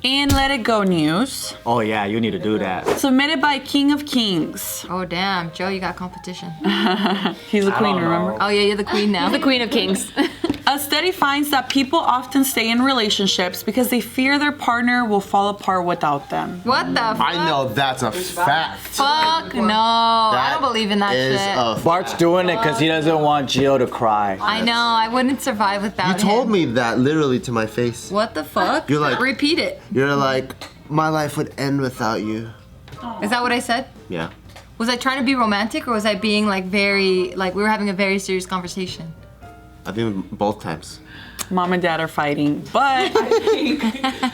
In Let It Go news, Oh yeah, you need to do that. submitted by King of Kings. Oh, damn. Joe, you got competition. He's a queen, don't know. remember? Oh, yeah, you're the queen now. The Queen of Kings. A study finds that people often stay in relationships because they fear their partner will fall apart without them. What the fuck? I know that's a fact. Fuck no. I don't believe in that is shit. a Bart's doing it because he doesn't want Gio to cry. I know. I wouldn't survive without You him. told me that literally to my face. What the fuck? You're like- Repeat it. You're like, my life would end without you. Is that what I said? Yeah. Was I trying to be romantic or was I being like very, like we were having a very serious conversation? I think both times. Mom and dad are fighting, but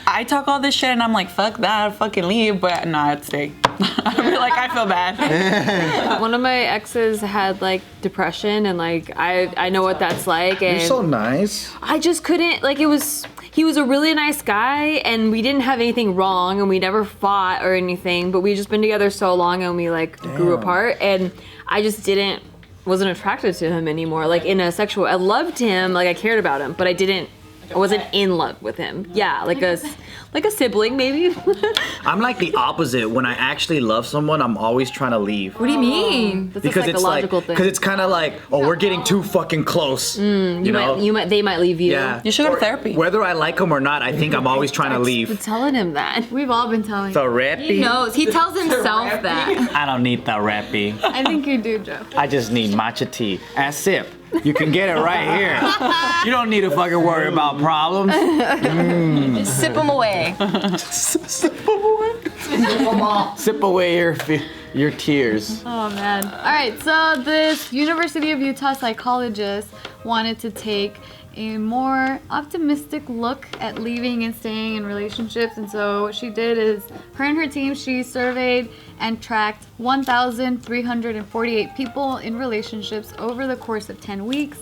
I talk all this shit and I'm like, fuck that, I'd fucking leave, but no, I'd stay. I feel like I feel bad. One of my exes had like depression and like I know what that's like, and You're so nice. I just couldn't, like, he was a really nice guy and we didn't have anything wrong and we never fought or anything, but we'd just been together so long and we like grew apart, and I just wasn't attracted to him anymore, like in a sexual. I loved him, like I cared about him, but I wasn't in love with him. Yeah, like a sibling maybe. I'm like the opposite. When I actually love someone, I'm always trying to leave. What do you mean? That's Because a it's like, psychological thing. because it's kind of like, oh, we're getting too fucking close. You know? They might leave you. Yeah. You should go to therapy. Whether I like him or not, I think I'm always trying to Been leave. telling him that. We've all been telling you. Therapy? He knows. He tells himself that. I don't need therapy. I think you do, Joe. I just need matcha tea and sip. You can get it right here. You don't need to fucking worry about problems. Just sip him away. Sip away your tears. Oh man. All right, so this University of Utah psychologist wanted to take a more optimistic look at leaving and staying in relationships, and so what she did is her and her team, she surveyed and tracked 1,348 people in relationships over the course of 10 weeks,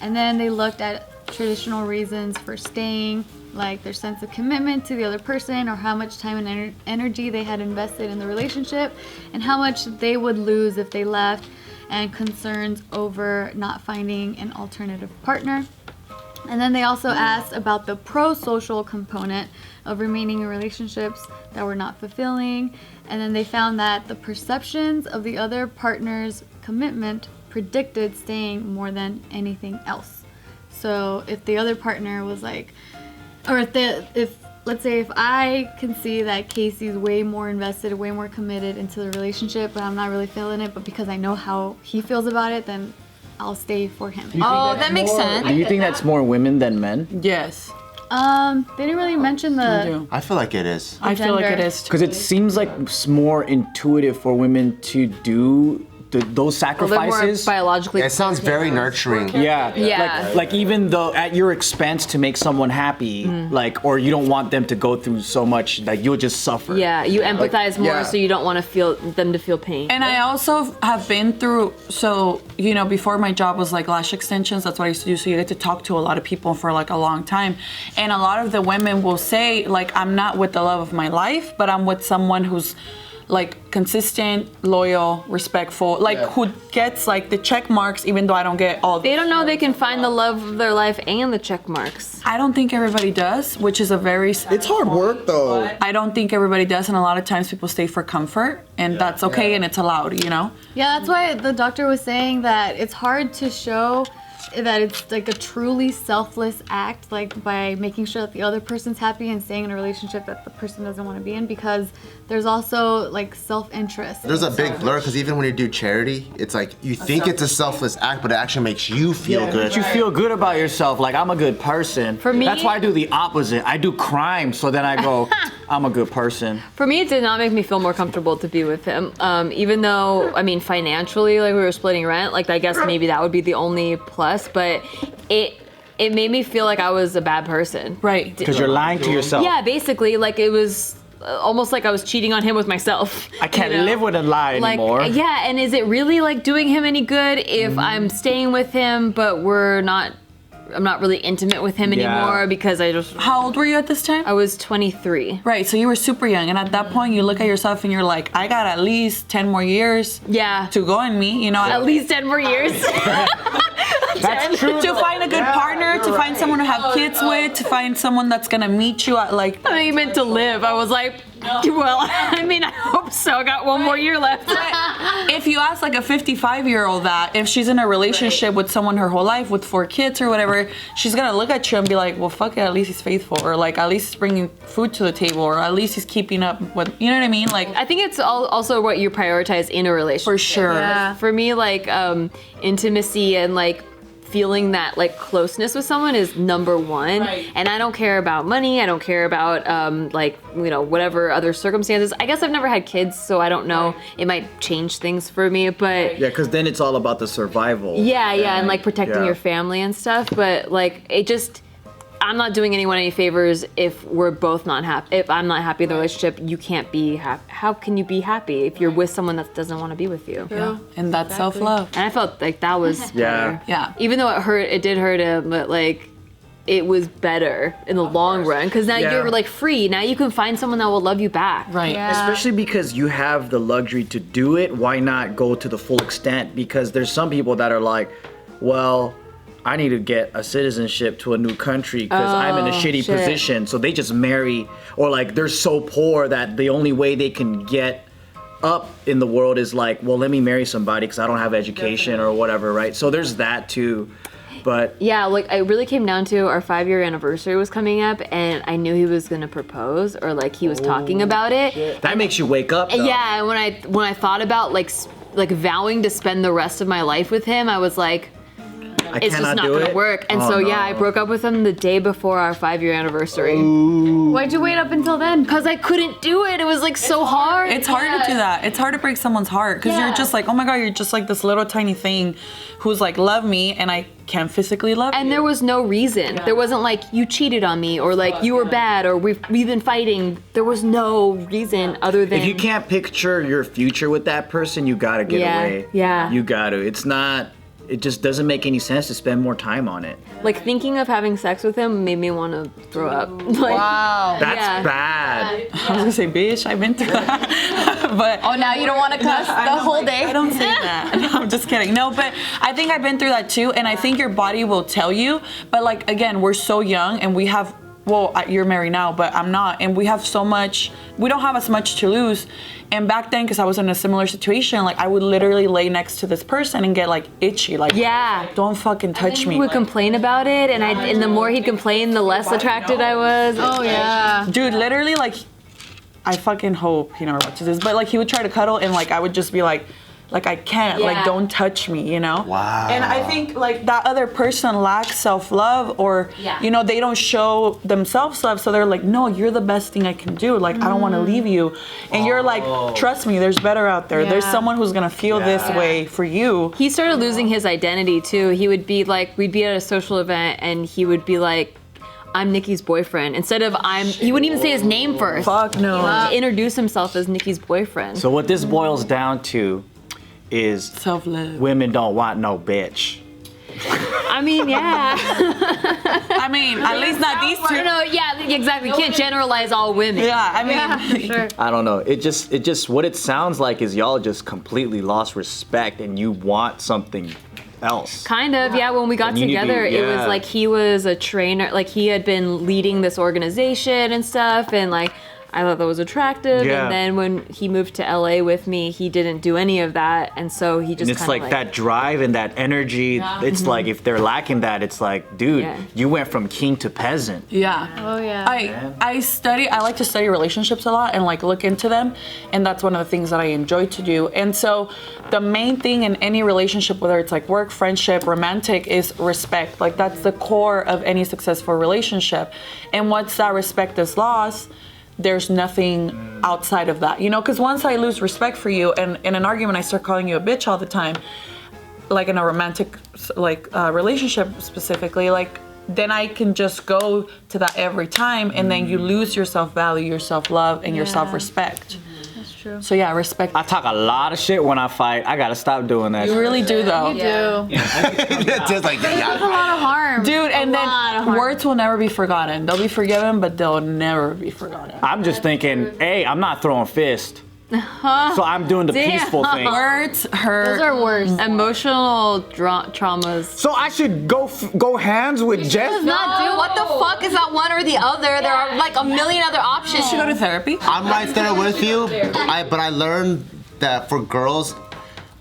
and then they looked at traditional reasons for staying, like their sense of commitment to the other person or how much time and energy they had invested in the relationship and how much they would lose if they left, and concerns over not finding an alternative partner. And then they also asked about the pro-social component of remaining in relationships that were not fulfilling. And then they found that the perceptions of the other partner's commitment predicted staying more than anything else. So if the other partner was like, or let's say if I can see that Casey's way more invested, way more committed into the relationship, but I'm not really feeling it, but because I know how he feels about it, then I'll stay for him. Oh, that makes sense. Do you think that's more women than men? Yes, They didn't really mention I the do. I feel like it is. I feel like it gender. is too. Because it seems like it's more intuitive for women to do those They're more sacrifices. biologically. It sounds very nurturing. Yeah. Yeah. Like even though at your expense to make someone happy, like, or you don't want them to go through so much, like you'll just suffer. Yeah, you empathize more, yeah. so you don't want them to feel pain. And I also have been through, so, you know, before my job was like lash extensions, that's what I used to do. So you get to talk to a lot of people for like a long time. And a lot of the women will say, like, I'm not with the love of my life, but I'm with someone who's like consistent, loyal, respectful, like who gets like the check marks even though I don't get all. They don't know they can find the love of their life and the check marks. I don't think everybody does, which is a very sad It's hard work though. I don't think everybody does, and a lot of times people stay for comfort, and that's okay, and it's allowed, you know? Yeah, that's why the doctor was saying that it's hard to show that it's like a truly selfless act, like by making sure that the other person's happy and staying in a relationship that the person doesn't want to be in, because there's also like self-interest. There's a big blur because even when you do charity, it's like you think it's a selfless act, but it actually makes you feel good. But you feel good about yourself, like I'm a good person. For me- that's why I do the opposite. I do crime, so then I go, I'm a good person. For me, it did not make me feel more comfortable to be with him. Even though, I mean, financially, like we were splitting rent, like I guess maybe that would be the only plus, but it made me feel like I was a bad person. Right. Because you're lying to yourself. Yeah, basically, like it was almost like I was cheating on him with myself. I can't you know? live with a lie Like, anymore. yeah, and is it really like doing him any good if I'm staying with him, but I'm not really intimate with him Yeah. anymore because How old were you at this time? I was 23. Right, so you were super young, and at that point you look at yourself and you're like, I got at least 10 more years Yeah. to go in me, you know? At least 10 more years. That's true. To find a good partner, to find someone to have kids with, to find someone that's gonna meet you at like. I think you meant to live. I was like, well, I mean, I hope so. I got one more year left. If you ask like a 55-year-old that, if she's in a relationship with someone her whole life with 4 kids or whatever, she's gonna look at you and be like, well, fuck it, at least he's faithful, or like at least he's bringing food to the table, or at least he's keeping up with, you know what I mean? Like, I think it's also what you prioritize in a relationship. for sure. Yeah. For me, like intimacy and like feeling that like closeness with someone is number one. Right. And I don't care about money. I don't care about like, you know, whatever other circumstances. I guess I've never had kids, so I don't know. It might change things for me, but Yeah, because then it's all about the survival. yeah, and like protecting Yeah. your family and stuff. But like, it just, I'm not doing anyone any favors if we're both not happy. If I'm not happy in the relationship, you can't be happy. How can you be happy if you're with someone that doesn't want to be with you? Yeah. And that's self-love. And I felt like that was Yeah. better. Yeah. Even though it did hurt him, but like, it was better in the long run because now Yeah. you're like free. Now you can find someone that will love you back. Right. Yeah. Especially because you have the luxury to do it, why not go to the full extent? Because there's some people that are like, well, I need to get a citizenship to a new country because I'm in a shitty shit. position. So they just marry, or like they're so poor that the only way they can get up in the world is like, well, let me marry somebody because I don't have education or whatever, right? So there's that too. But Yeah, like it really came down to our 5-year anniversary was coming up, and I knew he was gonna propose, or like he was talking about it. that makes you wake up, though. Yeah, and when I thought about like vowing to spend the rest of my life with him, I was like, I it's just cannot not do gonna it. work. And Oh, so yeah, no. I broke up with him the day before our 5-year anniversary. Why'd you wait up until then? Because I couldn't do it. It was like so hard. It's hard to do that. It's hard to break someone's heart because Yeah. you're just like, oh my God, you're just like this little tiny thing who's like, love me, and I can't physically love And you. there was no reason. There wasn't like you cheated on me or like you were bad or we've been fighting. There was no reason other than If you can't picture your future with that person, you gotta get Yeah, away. yeah. You gotta. It's not. It just doesn't make any sense to spend more time on it. like thinking of having sex with him made me want to throw up. Like, Wow. That's Yeah. bad. I was gonna say, bitch, I've been through that. But Oh, now you don't want to cuss I the don't whole like- day? I don't say that. No, I'm just kidding. No, but I think I've been through that too, and I think your body will tell you. But like again, we're so young, and we have. Well, you're married now, but I'm not, and we have so much. We don't have as much to lose. And back then, because I was in a similar situation, like I would literally lay next to this person and get like itchy, like Yeah. don't fucking touch he me. would complain about it, and the more he'd complain, the less attracted I was. Oh yeah. Dude, literally, like, I fucking hope he never watches this, but like he would try to cuddle, and like I would just be like I can't, Yeah. like don't touch me, you know? Wow. And I think like that other person lacks self-love, or Yeah. you know, they don't show themselves love, so they're like, no, you're the best thing I can do. Like I don't want to leave you, and you're like, trust me, there's better out there. There's Yeah. someone who's gonna feel this way for you. He started losing his identity too. He would be like, we'd be at a social event, and he would be like, I'm Nikki's boyfriend. Instead of he wouldn't even say his name first. Fuck no. To introduce himself as Nikki's boyfriend. So what this boils down to is Self-love. women don't want no bitch. I mean, yeah. I mean, at least not these two. No, yeah, exactly. You can't generalize all women. Yeah, I mean, Sure. I don't know. It just what it sounds like is y'all just completely lost respect and you want something else. Kind of, yeah. When we got And you need to- together, it was yeah. like he was a trainer, like he had been leading this organization and stuff, and like I thought that was attractive. Yeah. And then when he moved to LA with me, he didn't do any of that, and so he just And it's kinda like that drive and that energy. It's like if they're lacking that, it's like, dude, Yeah. you went from king to peasant. yeah. Oh yeah. I like to study relationships a lot and like look into them, and that's one of the things that I enjoy to do. And so the main thing in any relationship, whether it's like work, friendship, romantic, is respect. Like that's the core of any successful relationship. And once that respect is lost, there's nothing outside of that, you know? Because once I lose respect for you, and in an argument I start calling you a bitch all the time, like in a romantic relationship specifically, like then I can just go to that every time, and then you lose your self-value, your self-love, and your Yeah. self-respect. That's true. So yeah, respect. I talk a lot of shit when I fight. I gotta stop doing that. You really do though. You do. Just like That's a yeah. lot of harm. Dude, and lot of then harm. words will never be forgotten. They'll be forgiven, but they'll never be forgotten. I'm just thinking, hey, I'm not throwing fists. So I'm doing the Damn. peaceful thing. Words hurt. Those are worse. Emotional traumas. So I should go hands with Jeff? No, what the fuck is that one or the other? There are like a million other options. You should go to therapy. I'm right there with you. But I learned that for girls,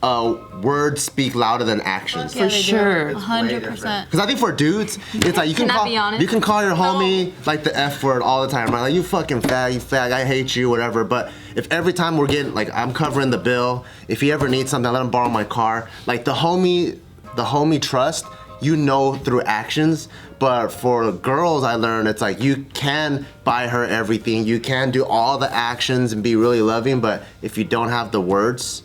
words speak louder than actions. For sure. 100%. Because I think for dudes, it's like you can Can I call be honest? you can call your homie like the F word all the time, right? Like you fucking fag, you fag, I hate you, whatever. But if every time we're getting like I'm covering the bill, if he ever needs something, I let him borrow my car. Like the homie trust, you know through actions. But for girls, I learned it's like you can buy her everything, you can do all the actions and be really loving, but if you don't have the words,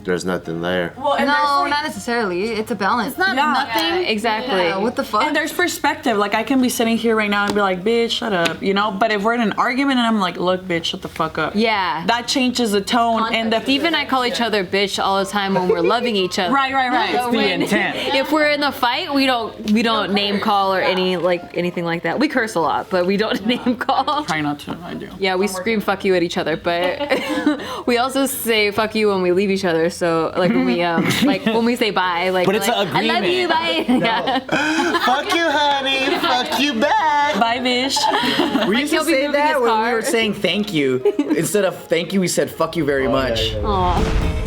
there's nothing there. Well, and No, not necessarily. It's a balance. It's not nothing. Exactly. Yeah, what the fuck? And there's perspective. Like I can be sitting here right now and be like, "Bitch, shut up," you know. But if we're in an argument and I'm like, "Look, bitch, shut the fuck up," Yeah. that changes the tone and the. Steve and I call each other bitch all the time when we're loving each other. Right. It's the intent. If we're in the fight, we don't name call or anything like that. We curse a lot, but we don't name call. Try not to. I do. Yeah, we scream fuck you at each other, but we also say fuck you when we leave each other. So like when we when we say bye, like But it's like, an agreement. I love you, bye. Yeah. Fuck you, honey. Fuck you back. Bye, bitch. We used to he'll be say moving that his when we car. were saying thank you. Instead of thank you, we said fuck you very much. Aw.